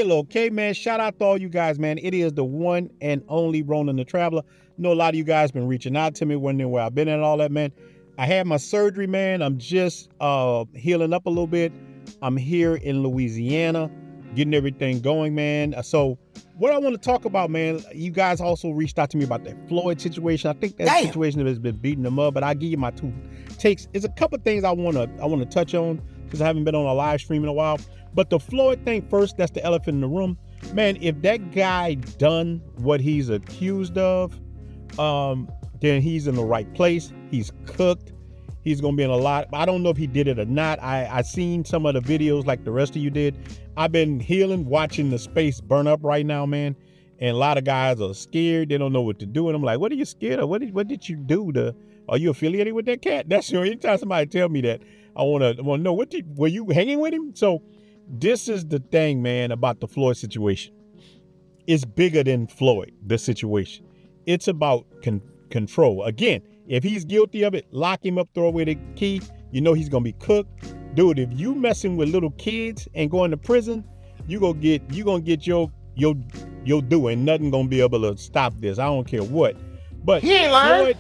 Okay, man. Shout out to all you guys, man. It is the one and only Ronin the Traveler. I know a lot of you guys been reaching out to me, wondering where I've been and all that, man. I had my surgery, man. I'm just healing up a little bit. I'm here in Louisiana, getting everything going, man. So what I want to talk about, man, you guys also reached out to me about that Floyd situation. I think that situation has been beating them up, but I'll give you my two takes. There's a couple things I want to touch on because I haven't been on a live stream in a while. But the Floyd thing first, that's the elephant in the room. Man, if that guy done what he's accused of, then he's in the right place. He's cooked. He's going to be in a lot. I don't know if he did it or not. I seen some of the videos like the rest of you did. I've been healing, watching the space burn up right now, man. And a lot of guys are scared. They don't know what to do. And I'm like, what are you scared of? What did you do are you affiliated with that cat? That's anytime somebody tell me that, I want to know, were you hanging with him? So this is the thing, man, about the Floyd situation. It's bigger than Floyd, the situation. It's about control. Again, if he's guilty of it, lock him up, throw away the key. You know he's going to be cooked. Dude, if you messing with little kids and going to prison, you going to get your due, and nothing going to be able to stop this. I don't care what. But Floyd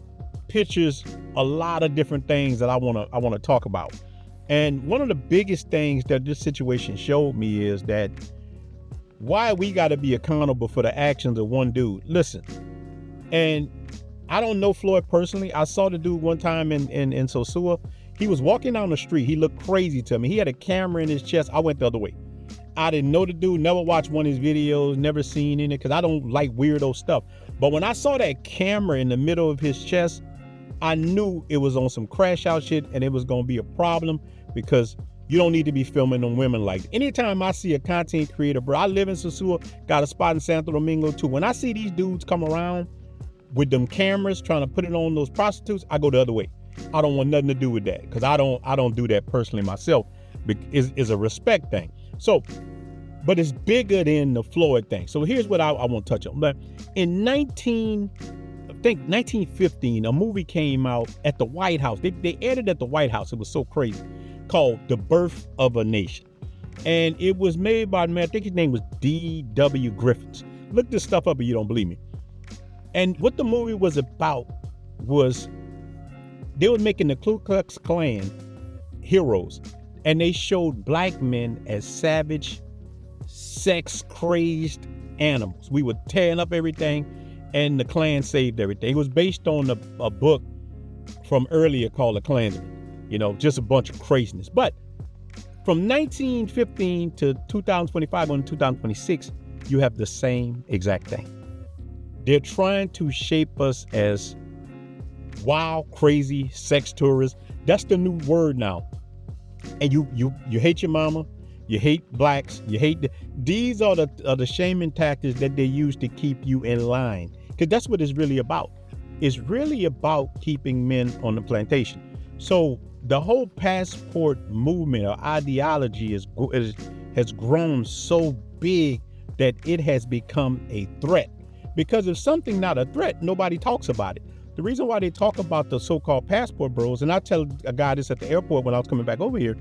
pictures a lot of different things that I want to talk about. And one of the biggest things that this situation showed me is that why we got to be accountable for the actions of one dude. Listen, and I don't know Floyd personally. I saw the dude one time in Sosua. He was walking down the street. He looked crazy to me. He had a camera in his chest. I went the other way. I didn't know the dude, never watched one of his videos, never seen any, because I don't like weirdo stuff. But when I saw that camera in the middle of his chest, I knew it was on some crash out shit and it was going to be a problem, because you don't need to be filming them women like that. Anytime I see a content creator, bro, I live in Sosua, got a spot in Santo Domingo too. When I see these dudes come around with them cameras trying to put it on those prostitutes, I go the other way. I don't want nothing to do with that, because I don't do that personally myself. It's a respect thing. So, but it's bigger than the Floyd thing. So here's what I want to touch on. But in 1915, a movie came out at the White House. They aired it at the White House. It was so crazy, called The Birth of a Nation. And it was made by, man, I think his name was D.W. Griffiths. Look this stuff up if you don't believe me. And what the movie was about was they were making the Ku Klux Klan heroes. And they showed black men as savage, sex-crazed animals. We were tearing up everything, and the Klan saved everything. It was based on a book from earlier called The Klansman. You know, just a bunch of craziness. But from 1915 to 2025 on 2026, you have the same exact thing. They're trying to shape us as wild, crazy sex tourists. That's the new word now. And you hate your mama, you hate blacks, you hate these are the shaming tactics that they use to keep you in line. Because that's what it's really about. It's really about keeping men on the plantation. So the whole passport movement or ideology has grown so big that it has become a threat. Because if something not a threat, nobody talks about it. The reason why they talk about the so-called passport bros, and I tell a guy this at the airport when I was coming back over here,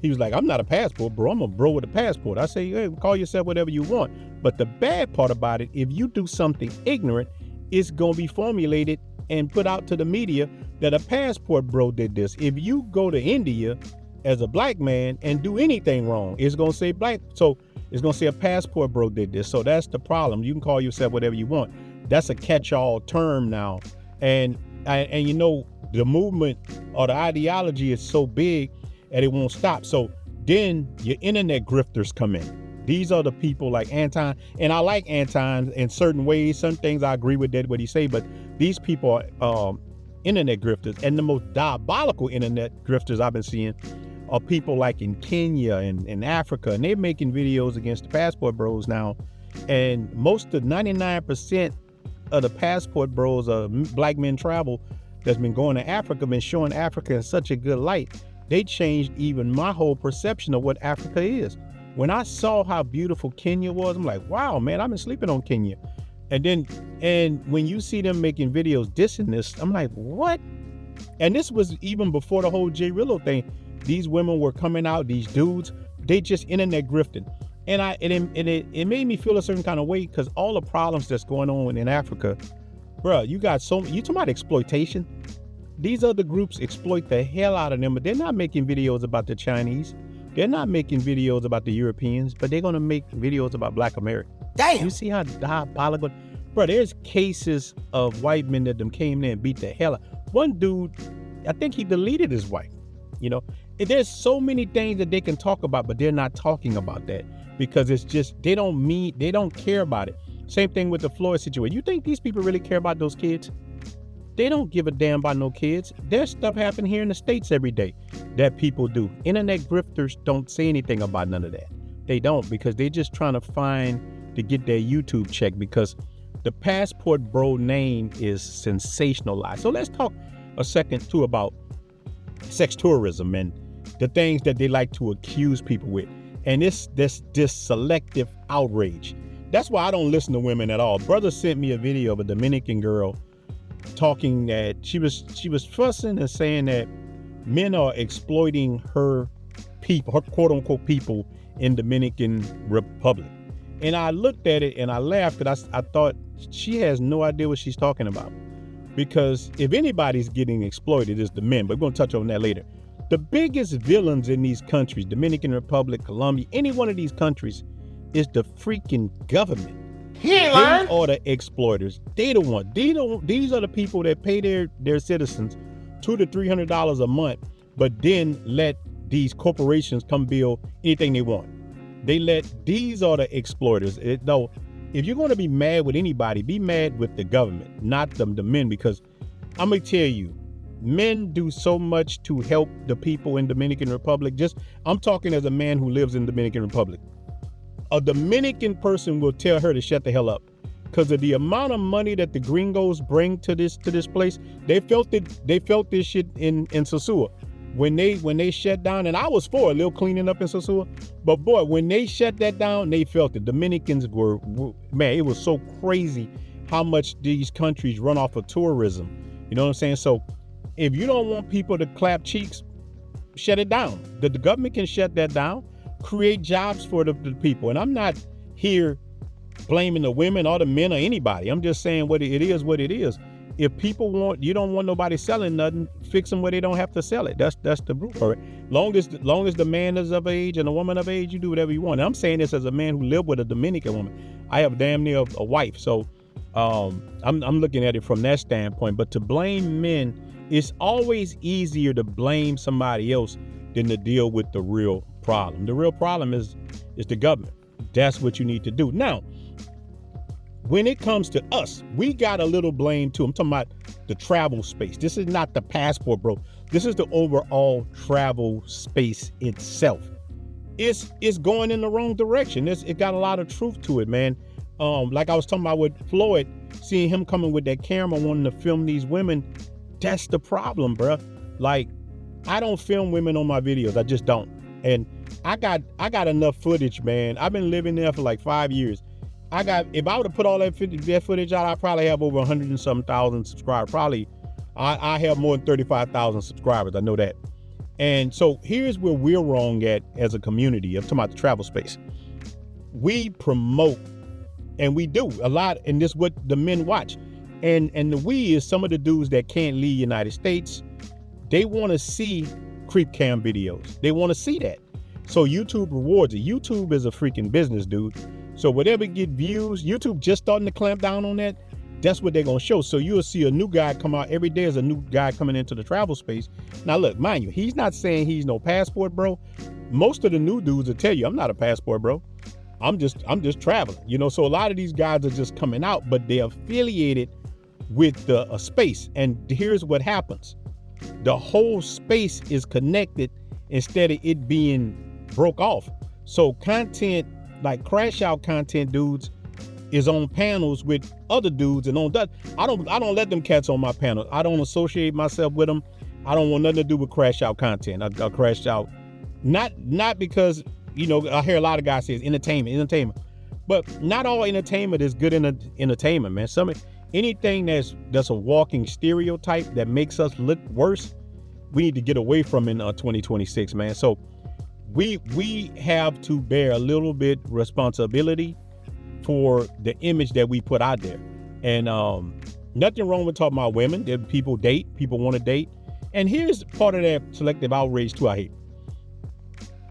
he was like, I'm not a passport bro, I'm a bro with a passport. I say, hey, call yourself whatever you want. But the bad part about it, if you do something ignorant, it's going to be formulated and put out to the media that a passport bro did this. If you go to India as a black man and do anything wrong, it's going to say black. So it's going to say a passport bro did this. So that's the problem. You can call yourself whatever you want. That's a catch-all term now. And you know, the movement or the ideology is so big and it won't stop. So then your internet grifters come in. These are the people like Anton, and I like Anton in certain ways. Some things I agree with that what he say, but these people are internet grifters, and the most diabolical internet grifters I've been seeing are people like in Kenya and in Africa, and they're making videos against the passport bros now. And most of 99% of the passport bros black men travel that's been going to Africa, been showing Africa in such a good light. They changed even my whole perception of what Africa is. When I saw how beautiful Kenya was, I'm like, wow, man, I've been sleeping on Kenya. And when you see them making videos dissing this, I'm like, what? And this was even before the whole J Rillo thing. These women were coming out, these dudes, they just internet grifting. And it made me feel a certain kind of way because all the problems that's going on in Africa, bro, you talking about exploitation. These other groups exploit the hell out of them, but they're not making videos about the Chinese. They're not making videos about the Europeans, but they're going to make videos about Black America. Damn. You see how diabolical? Bro, there's cases of white men that them came there and beat the hell out. One dude, I think he deleted his wife. You know, there's so many things that they can talk about, but they're not talking about that because it's just, they don't care about it. Same thing with the Floyd situation. You think these people really care about those kids? They don't give a damn about no kids. There's stuff happening here in the States every day that people do. Internet grifters don't say anything about none of that. They don't, because they're just trying to get their YouTube check, because the passport bro name is sensationalized. So let's talk a second too about sex tourism and the things that they like to accuse people with. And this selective outrage. That's why I don't listen to women at all. Brother sent me a video of a Dominican girl talking that she was fussing and saying that men are exploiting her people, her quote unquote people in Dominican Republic. And I looked at it and I laughed, and I thought she has no idea what she's talking about. Because if anybody's getting exploited, it's the men, but we're going to touch on that later. The biggest villains in these countries, Dominican Republic, Colombia, any one of these countries, is the freaking government. He ain't lying. They are the exploiters. They the one. These are the people that pay their citizens $200 to $300 a month, but then let these corporations come build anything they want. These are the exploiters. Though, if you're going to be mad with anybody, be mad with the government, not the men, because I'm going to tell you, men do so much to help the people in Dominican Republic. I'm talking as a man who lives in Dominican Republic. A Dominican person will tell her to shut the hell up because of the amount of money that the gringos bring to this place. They felt this shit in Sosua. When they shut down, and I was for a little cleaning up in Sosua, but boy, when they shut that down, they felt it. Dominicans were man, it was so crazy how much these countries run off of tourism. You know what I'm saying? So if you don't want people to clap cheeks, shut it down. The government can shut that down, create jobs for the people. And I'm not here blaming the women or the men or anybody. I'm just saying what it is. If people you don't want nobody selling nothing, fix them where they don't have to sell it. That's the root for it. Long as the man is of age and the woman of age, you do whatever you want. And I'm saying this as a man who lived with a Dominican woman. I have damn near a wife, so I'm looking at it from that standpoint. But to blame men, it's always easier to blame somebody else than to deal with the real problem. The real problem is the government. That's what you need to do. Now, when it comes to us, we got a little blame too. I'm talking about the travel space. This is not the passport, bro. This is the overall travel space itself. It's going in the wrong direction. It got a lot of truth to it, man. Like I was talking about with Floyd, seeing him coming with that camera wanting to film these women, that's the problem, bro. Like, I don't film women on my videos. I just don't. And I got enough footage, man. I've been living there for like 5 years. If I would have put all that footage out, I'd probably have over 100 and some thousand subscribers. Probably, I have more than 35,000 subscribers. I know that. And so here's where we're wrong at as a community. I'm talking about the travel space. We promote, and we do a lot, and this is what the men watch. And the we is some of the dudes that can't leave United States. They want to see creep cam videos. They want to see that. So YouTube rewards it. YouTube is a freaking business, dude. So whatever get views, YouTube just starting to clamp down on that. That's what they're going to show. So you'll see a new guy come out. Every day is a new guy coming into the travel space. Now, look, mind you, he's not saying he's no passport, bro. Most of the new dudes will tell you, I'm not a passport, bro. I'm just traveling, you know? So a lot of these guys are just coming out, but they're affiliated with a space. And here's what happens. The whole space is connected instead of it being broke off. So content, like crash out content dudes, is on panels with other dudes, and on that, I don't let them cats on my panel. I don't associate myself with them. I don't want nothing to do with crash out content. I crash out, not because, you know, I hear a lot of guys say it's entertainment, but not all entertainment is good entertainment, man. Anything that's a walking stereotype that makes us look worse, we need to get away from in 2026, man. So we have to bear a little bit responsibility for the image that we put out there. And nothing wrong with talking about women. That people date, people want to date. And here's part of that selective outrage too I hate.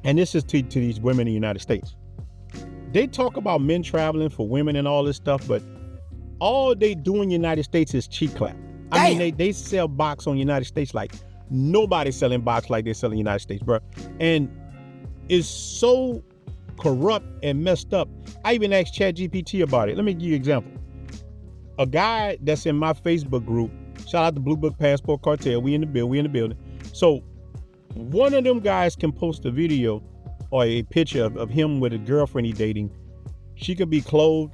And this is to these women in the United States. They talk about men traveling for women and all this stuff, but all they do in the United States is cheek clap. I mean, they sell box on the United States like nobody's selling box like they sell in the United States, bro. And it's so corrupt and messed up. I even asked ChatGPT about it. Let me give you an example. A guy that's in my Facebook group, shout out to Blue Book Passport Cartel. We in the building. So one of them guys can post a video or a picture of him with a girlfriend he dating. She could be clothed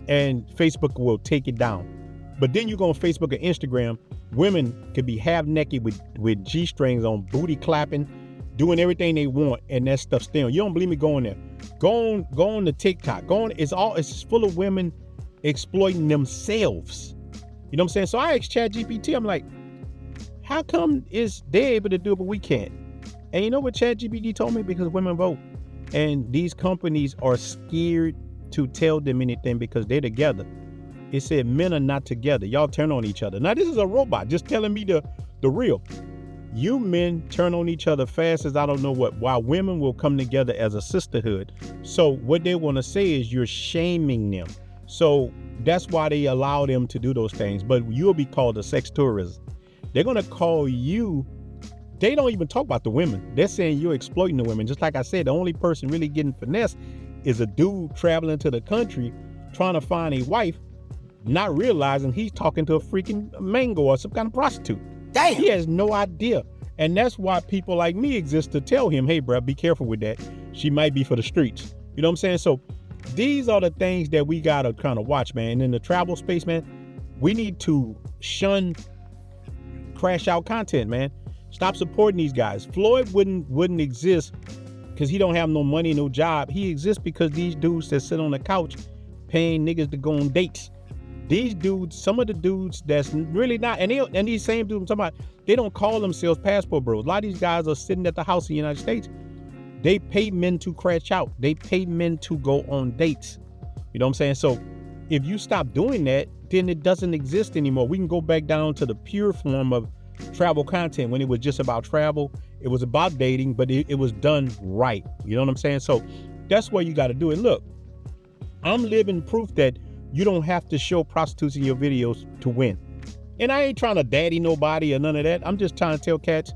and Facebook will take it down. But then you go on Facebook or Instagram, women could be half naked with G-strings on, booty clapping, doing everything they want, and that stuff still. You don't believe me? Go on there. Go on to TikTok. It's full of women exploiting themselves. You know what I'm saying? So I asked ChatGPT, I'm like, how come they're able to do it, but we can't? And you know what ChatGPT told me? Because women vote. And these companies are scared to tell them anything because they're together. It said men are not together. Y'all turn on each other. Now this is a robot just telling me the real. You men turn on each other fast as I don't know what, while women will come together as a sisterhood. So what they want to say is you're shaming them. So that's why they allow them to do those things. But you'll be called a sex tourist. They're going to call you. They don't even talk about the women. They're saying you're exploiting the women. Just like I said, the only person really getting finessed is a dude traveling to the country trying to find a wife, not realizing he's talking to a freaking mango or some kind of prostitute. Damn. He has no idea. And that's why people like me exist to tell him, hey, bro, be careful with that. She might be for the streets. You know what I'm saying? So these are the things that we got to kind of watch, man. And in the travel space, man, we need to shun crash out content, man. Stop supporting these guys. Floyd wouldn't exist because he don't have no money, no job. He exists because these dudes that sit on the couch paying niggas to go on dates. These dudes, some of the dudes that's really not, and these same dudes I'm talking about, they don't call themselves passport bros. A lot of these guys are sitting at the house in the United States. They pay men to crash out. They pay men to go on dates. You know what I'm saying? So if you stop doing that, then it doesn't exist anymore. We can go back down to the pure form of travel content when it was just about travel. It was about dating, but it was done right. You know what I'm saying? So that's where you got to do it. Look, I'm living proof that you don't have to show prostitutes in your videos to win. And I ain't trying to daddy nobody or none of that. I'm just trying to tell cats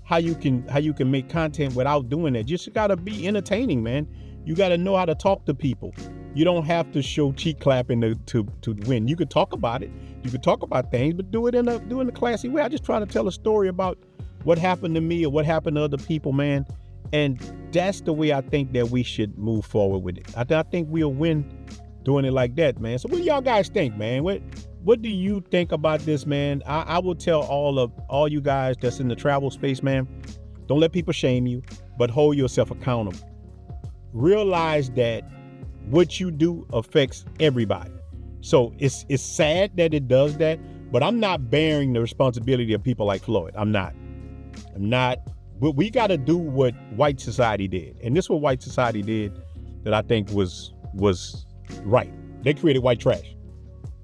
how you can make content without doing that. You just got to be entertaining, man. You got to know how to talk to people. You don't have to show cheek clapping to win. You could talk about it. You could talk about things, but do it in a classy way. I just try to tell a story about what happened to me or what happened to other people, man. And that's the way I think that we should move forward with it. I think we'll win doing it like that, man. So what do y'all guys think, man? What do you think about this, man? I will tell all you guys that's in the travel space, man, don't let people shame you, but hold yourself accountable. Realize that what you do affects everybody. So it's sad that it does that, but I'm not bearing the responsibility of people like Floyd. I'm not. But we got to do what white society did. And this is what white society did that I think was right. They created white trash.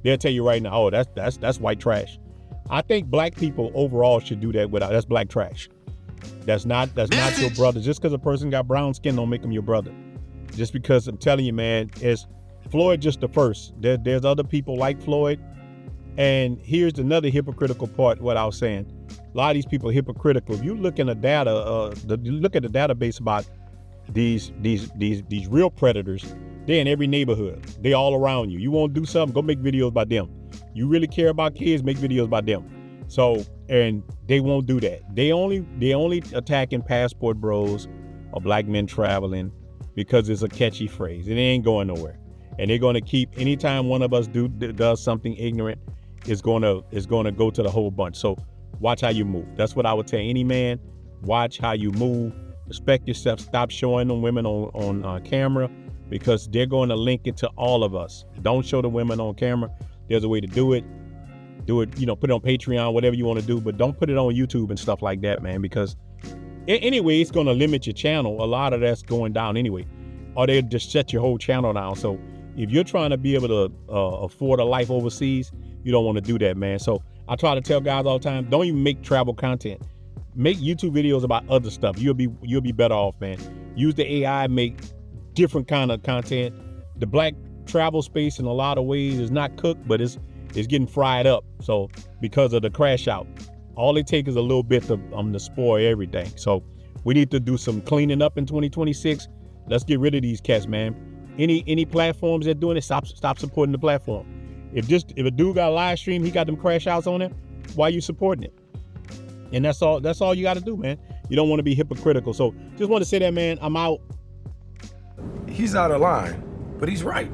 They'll tell you right now, oh, that's white trash. I think black people overall should do that that's black trash. That's not your brother. Just because a person got brown skin don't make him your brother. Just because I'm telling you, man, is Floyd just the first. There's other people like Floyd. And here's another hypocritical part, what I was saying. A lot of these people are hypocritical. If you look in the data, you look at the database about these real predators, they're in every neighborhood. They all around you. You want to do something, go make videos about them. You really care about kids, make videos about them. So, and they won't do that. They only attacking passport bros or black men traveling because it's a catchy phrase. It ain't going nowhere. And they're going to keep, anytime one of us does something ignorant, it's going to go to the whole bunch. So watch how you move. That's what I would tell any man. Watch how you move. Respect yourself. Stop showing them women on camera, because they're going to link it to all of us. Don't show the women on camera. There's a way to do it. Do it, put it on Patreon, whatever you want to do, but don't put it on YouTube and stuff like that, man, because Anyway, it's going to limit your channel. A lot of that's going down anyway, or they'll just shut your whole channel down. So if you're trying to be able to afford a life overseas, you don't want to do that, man. So I try to tell guys all the time, don't even make travel content. Make YouTube videos about other stuff. You'll be better off, man. Use the AI, make different kind of content. The black travel space in a lot of ways is not cooked, but it's getting fried up. So because of the crash out, all it takes is a little bit to spoil everything. So we need to do some cleaning up in 2026. Let's get rid of these cats, man. Any platforms that doing it, stop supporting the platform. If a dude got a live stream, he got them crash outs on it, why are you supporting it? And that's all you got to do, man. You don't want to be hypocritical. So just want to say that, man. I'm out. He's out of line, but he's right.